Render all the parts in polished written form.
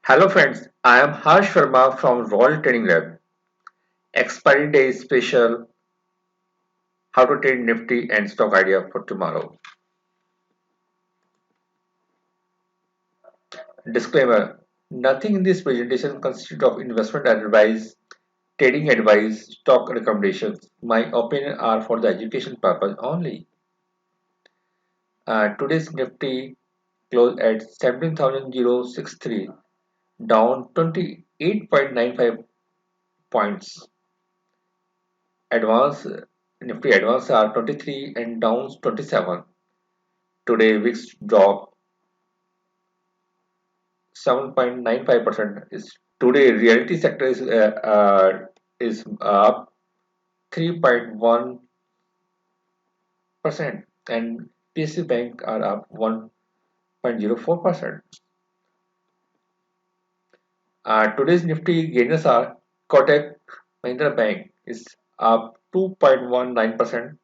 Hello friends, I am Harsh Sharma from Royal Trading Lab. Expiry day special, how to trade Nifty and stock idea for tomorrow. Disclaimer, nothing in this presentation consists of investment advice, trading advice, stock recommendations. My opinion are for the education purpose only. Today's Nifty closed at 17,063, down 28.95 points. Advance Nifty advance are 23 and downs 27. Today VIX dropped 7.95%. Is today realty sector is up 3.1% and PSU Bank are up 1.04%. Today's Nifty gainers are Kotak Mahindra Bank is up 2.19%,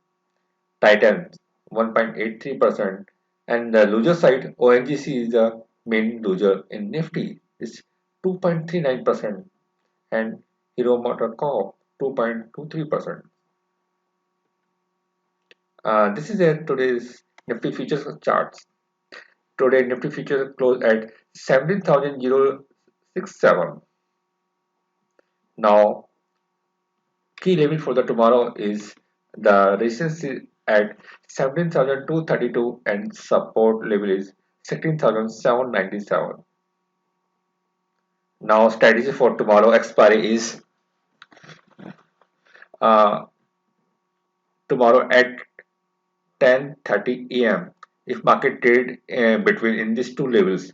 Titan 1.83%, and the loser side ONGC is the main loser in Nifty is 2.39%, and Hero Motor Corp 2.23%. This is today's Nifty Futures charts. Today Nifty Futures closed at 17,067. Now key level for the tomorrow is the resistance at 17,232 and support level is 16,797. Now strategy for tomorrow expiry is uh, tomorrow at 10:30 a.m. If market trade between in these two levels,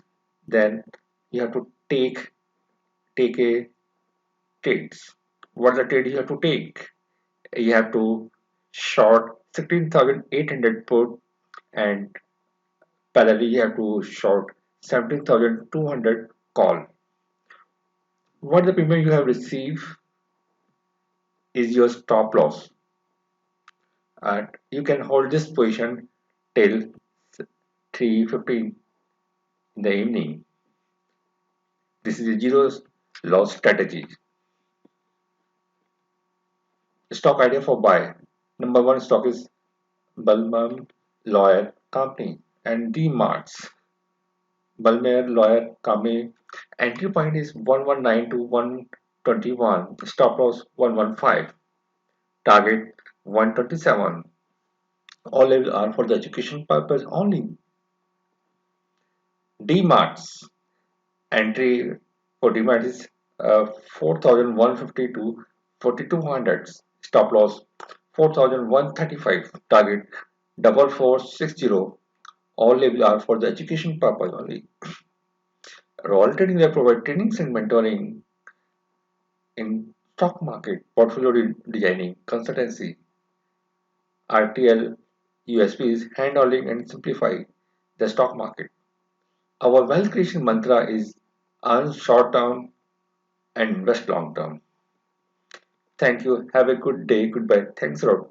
then you have to take a trades. What the trade you have to take? You have to short 16,800 put and parallelly you have to short 17,200 call. What the premium you have received is your stop loss, and you can hold this position till 3:15 in the evening. This is a zero loss strategy. Stock idea for buy. Number one stock is Balmain Lawyer Company and D-Marts. Balmain Lawyer Company entry point is 119 to 121, stop loss 115, target 127. All levels are for the education purpose only. D-Marts entry for D-Mart is 4,150 to 4,200, stop loss 4,135, target 4460. All labels are for the education purpose only. Royal Trading they provide trainings and mentoring in stock market, portfolio designing, consultancy, RTL, USPs, handholding and simplify the stock market. Our wealth creation mantra is earn short term and invest long term. Thank you. Have a good day. Goodbye. Thanks a lot.